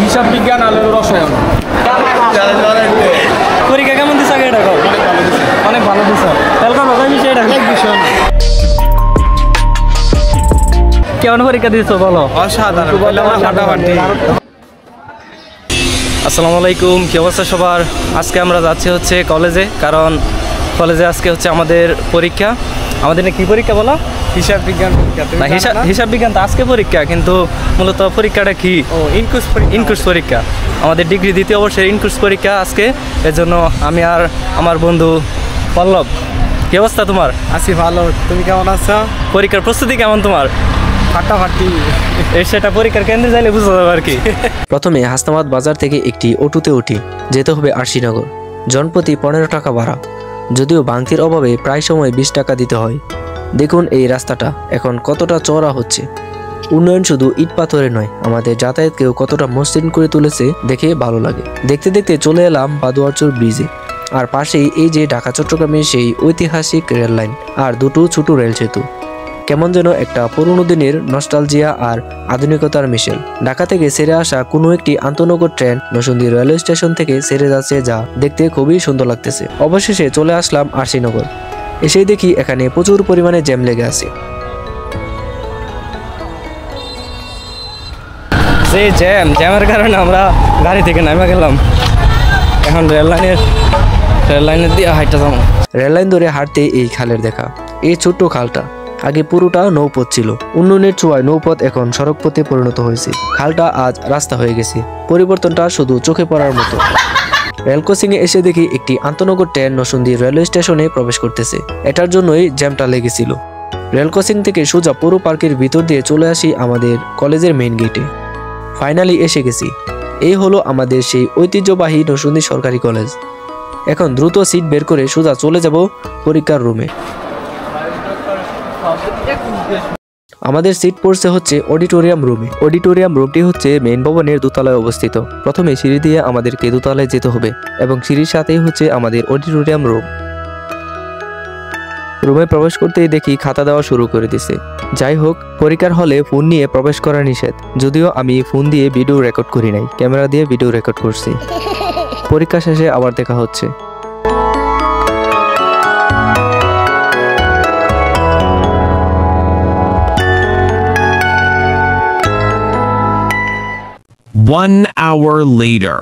হিসাব বিজ্ঞান আর রসায়ন। পরীক্ষা কেমন দিছে আগে এটা অনেক ভালো দিছে। কালকে রসায়ন বিষয় এটা এক বিষয় কেমন পরীক্ষা দিয়েছো বলো? অসাধারণ। আসসালামু আলাইকুম, কি অবস্থা সবার? আজকে আমরা যাচ্ছি হচ্ছে কলেজে, কারণ কলেজে আজকে হচ্ছে আমাদের পরীক্ষা। আমাদের কি পরীক্ষা বলো? হিসাব বিজ্ঞান পরীক্ষা। না, হিসাব বিজ্ঞান তো আজকে পরীক্ষা, কিন্তু মূলত পরীক্ষাটা কি? ইনকোর্স পরীক্ষা। আমাদের ডিগ্রি দ্বিতীয় বর্ষের ইনকোর্স পরীক্ষা আজকে। এর জন্য আমি আর আমার বন্ধু পল্লব। কি অবস্থা তোমার? আছি ভালো, তুমি কেমন আছো? পরীক্ষার প্রস্তুতি কেমন তোমার? ফাটাফাটি। সেটা পরীক্ষার কেন্দ্রে যাইলে বুঝতে যাবে আর কি। প্রথমে হাসনাবাদ বাজার থেকে একটি অটোতে উঠি, যেতে হবে আরশিনগর। জনপ্রতি 15 টাকা ভাড়া, যদিও ভাঙতির অভাবে প্রায় সময় 20 টাকা দিতে হয়। দেখুন এই রাস্তাটা এখন কতটা চওড়া হচ্ছে। উন্নয়ন শুধু ইট পাথরে নয়, আমাদের যাতায়াতকেও কতটা মসৃণ করে তুলেছে দেখে ভালো লাগে। দেখতে দেখতে চলে এলাম বাদুয়ারচর ব্রিজে, আর পাশেই এই যে ঢাকা চট্টগ্রামের সেই ঐতিহাসিক রেল লাইন আর দুটো ছোট রেল সেতু। কেমন যেন একটা পুরনো দিনের নস্টালজিয়া আর আধুনিকতার মিশেল। ঢাকা থেকে ছেড়ে আসা কোনো একটি আন্তনগর ট্রেন নরসিংদী রেলওয়ে স্টেশন থেকে ছেড়ে যাচ্ছে, যা দেখতে খুবই সুন্দর লাগতেছে। অবশেষে চলে আসলাম আরশিনগর। এসেই দেখি এখানে প্রচুর পরিমাণে জ্যাম লেগে আছে। সেই জ্যামের কারণে আমরা গাড়ি থেকে নামে গেলাম। এখন রেল লাইনের দিয়ে হাইটটা যাবো। রেল লাইন ধরে হাঁটতে এই খালের দেখা। এই ছোট্ট খালটা আগে পুরোটা নৌপথ ছিল। উন্নয়নের ছোঁয়ায় নৌপথ এখন সড়কপথে পরিণত হয়েছে। খালটা আজ রাস্তা হয়ে গেছে। পরিবর্তনটা শুধু চোখে পড়ার মতো। রেল ক্রসিংয়ে এসে দেখি একটি আন্তনগর ট্রেন নরসিংদী রেলওয়ে স্টেশনে প্রবেশ করতেছে। এটার জন্যই জ্যামটা লেগেছিল। রেল ক্রসিং থেকে সোজা পুরো পার্কের ভিতর দিয়ে চলে আসি আমাদের কলেজের মেইন গেটে। ফাইনালি এসে গেছি। এই হলো আমাদের সেই ঐতিহ্যবাহী নরসিংদী সরকারি কলেজ। এখন দ্রুত সিট বের করে সোজা চলে যাব পরীক্ষার রুমে। আমাদের সিট পড়ছে হচ্ছে অডিটোরিয়াম রুমে। অডিটোরিয়াম রুমটি হচ্ছে মেইন ভবনের দোতলায় অবস্থিত। প্রথমে সিঁড়ি দিয়ে আমাদেরকে দোতলায় যেতে হবে এবং সিঁড়ির সাথেই হচ্ছে আমাদের অডিটোরিয়াম রুম। রুমে প্রবেশ করতেই দেখি খাতা দেওয়া শুরু করে দিছে। যাই হোক, পরীক্ষার হলে ফোন নিয়ে প্রবেশ করা নিষেধ। যদিও আমি ফোন দিয়ে ভিডিও রেকর্ড করি নাই, ক্যামেরা দিয়ে ভিডিও রেকর্ড করছি। পরীক্ষা শেষে আবার দেখা হচ্ছে। One hour later.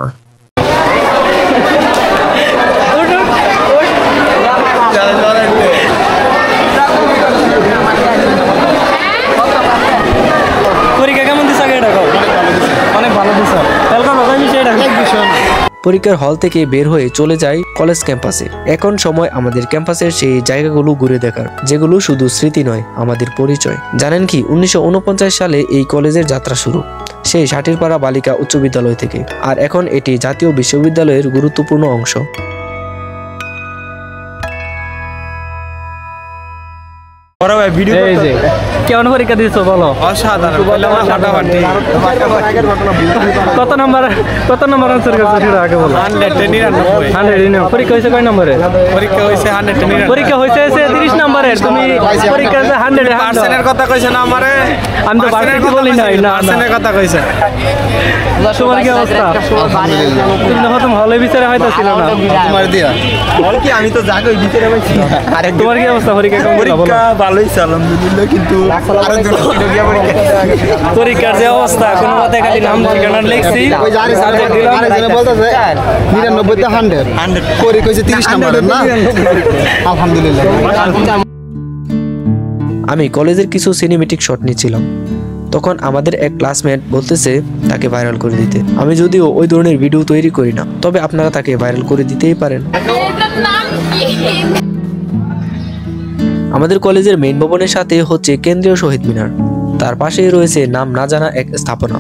পরীক্ষা কেমন দিছে আগে এটা অনেক ভালো দিছে। কালকে রসায়ন বিষয় এটা এক বিষয়। পরীক্ষার হল থেকে বের হয়ে চলে যাই কলেজ ক্যাম্পাসে। এখন সময় আমাদের ক্যাম্পাসের সেই জায়গাগুলো ঘুরে দেখার, যেগুলো শুধু স্মৃতি নয়, আমাদের পরিচয়। জানেন কি, 1949 সালে এই কলেজের যাত্রা শুরু, সেই সাটিরপাড়া বালিকা উচ্চ বিদ্যালয় থেকে। আর এখন এটি জাতীয় বিশ্ববিদ্যালয়ের গুরুত্বপূর্ণ অংশ। কেমন পরীক্ষা দিয়েছো বলো? অসাধারণ। কত নাম্বার আনসার করছো সেটা আগে বলো। 199। পরীক্ষা হয়েছে কয় নম্বরে? পরীক্ষা হয়েছে 199। পরীক্ষা হয়েছে 30 নম্বরের। তুমি পরীক্ষা 100 কথা কইছে না আমারে? আমি তো পার্সেন্টেজ বলি নাই। না পার্সেন্টের কথা কইছে। তোমার কি অবস্থা? তুমি তো প্রথম হলে বিচারে হয়তো ছিল না। তোমার দিয়া বল কি, আমি তো জাগই ভিতরে পাইছি। আরে তোমার কি অবস্থা? পরীক্ষা কেমন হলো? পরীক্ষা ভালোই ছিল আলহামদুলিল্লাহ, কিন্তু পরীক্ষার যে অবস্থা, কোনো মতে খালি নাম ঠিকানা লিখছি, সাবজেক্ট দিলাম। 99 তে 100 পরীক্ষা হইছে 30 নম্বরের না। আলহামদুলিল্লাহ। আমি কলেজের কিছু সিনেমেটিক শট নিচ্ছিলাম। তখন আমাদের এক ক্লাসমেট বলতেছে তাকে ভাইরাল করে দিতে। আমি যদিও ওই ধরনের ভিডিও তৈরি করি না, তবে আপনারা তাকে ভাইরাল করে দিতেই পারেন। আমাদের কলেজের মেইন ভবনের সাথে হচ্ছে কেন্দ্রীয় শহীদ মিনার। তার পাশেই রয়েছে নাম না জানা এক স্থাপনা।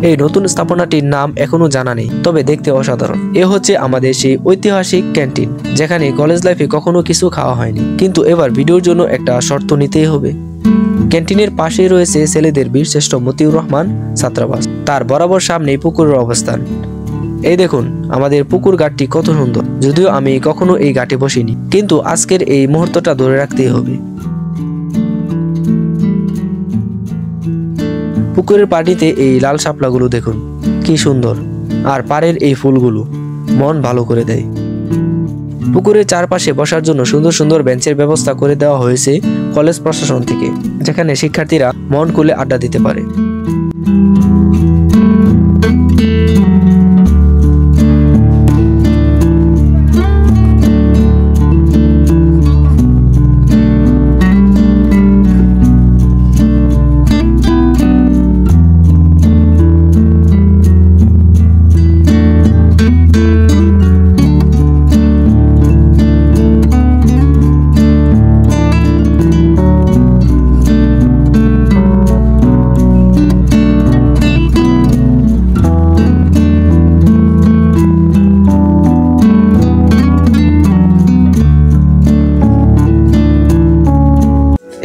এই নতুন স্থাপনাটির নাম এখনো জানা নেই, তবে দেখতে অসাধারণ। এ হচ্ছে আমাদের সেই ঐতিহাসিক ক্যান্টিন, যেখানে কলেজ লাইফে কখনো কিছু খাওয়া হয়নি, কিন্তু এবার ভিডিওর জন্য একটা শর্ত নিতেই হবে। ক্যান্টিনের পাশেই রয়েছে ছেলেদের বীরশ্রেষ্ঠ মতিউর রহমান ছাত্রাবাস। তার বরাবর সামনেই পুকুরের অবস্থান। এই দেখুন আমাদের পুকুর ঘাটটি কত সুন্দর। যদিও আমি কখনো এই ঘাটে বসিনি, কিন্তু আজকের এই মুহূর্তটা ধরে রাখতেই হবে। পুকুরের পানিতে এই লাল শাপলাগুলো দেখুন কি সুন্দর, আর পাড়ের এই ফুলগুলো মন ভালো করে দেয়। পুকুরের চারপাশে বসার জন্য সুন্দর সুন্দর বেঞ্চের ব্যবস্থা করে দেওয়া হয়েছে কলেজ প্রশাসন থেকে, যেখানে শিক্ষার্থীরা মন খুলে আড্ডা দিতে পারে।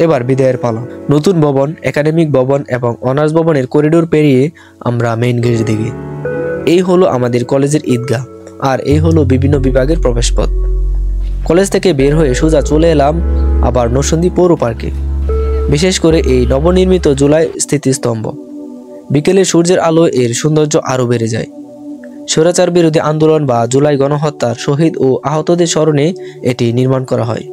এবার বিদায়ের পালা। নতুন ভবন, একাডেমিক ভবন এবং অনার্স ভবনের করিডোর পেরিয়ে আমরা মেইন গেটের দিকে। এই হলো আমাদের কলেজের ঈদগাহ, আর এই হলো বিভিন্ন বিভাগের প্রবেশপথ। কলেজ থেকে বের হয়ে সোজা চলে এলাম আবার নরসিংদী পৌর পার্কে। বিশেষ করে এই নবনির্মিত জুলাই স্মৃতিস্তম্ভ। বিকেলে সূর্যের আলো এর সৌন্দর্য আরও বেড়ে যায়। স্বৈরাচার বিরোধী আন্দোলন বা জুলাই গণহত্যার শহীদ ও আহতদের স্মরণে এটি নির্মাণ করা হয়।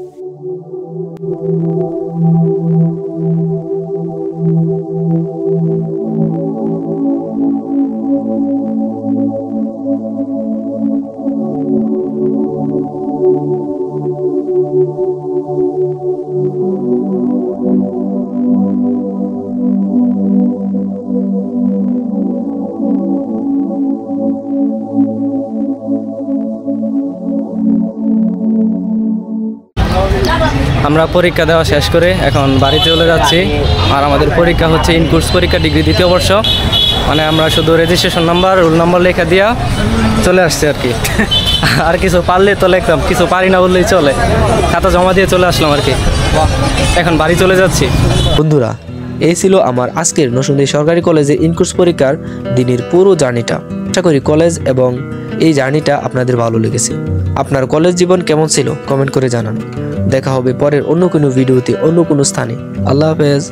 আমরা পরীক্ষা দেওয়া শেষ করে এখন বাড়ি চলে যাচ্ছি। আর আমাদের পরীক্ষা হচ্ছে ইনকোর্স পরীক্ষা, ডিগ্রি দ্বিতীয় বর্ষ। মানে আমরা শুধু রেজিস্ট্রেশন নাম্বার, রোল নাম্বার লেখা দিয়া চলে আসছি আর কি। আর কিছু পারলে তো লিখতাম, কিছু পারি না বললেই চলে। খাতা জমা দিয়ে চলে আসলাম আর কি। এখন বাড়ি চলে যাচ্ছি। বন্ধুরা, এই ছিল আমার আজকের নরসিংদী সরকারি কলেজে ইনকোর্স পরীক্ষার দিনের পুরো জার্নিটা। আশা করি কলেজ এবং এই জার্নিটা আপনাদের ভালো লেগেছে। আপনার কলেজ জীবন কেমন ছিল কমেন্ট করে জানান। দেখা হবে পরের অন্য কোনো ভিডিওতে, অন্য কোনো স্থানে। আল্লাহ হাফেজ।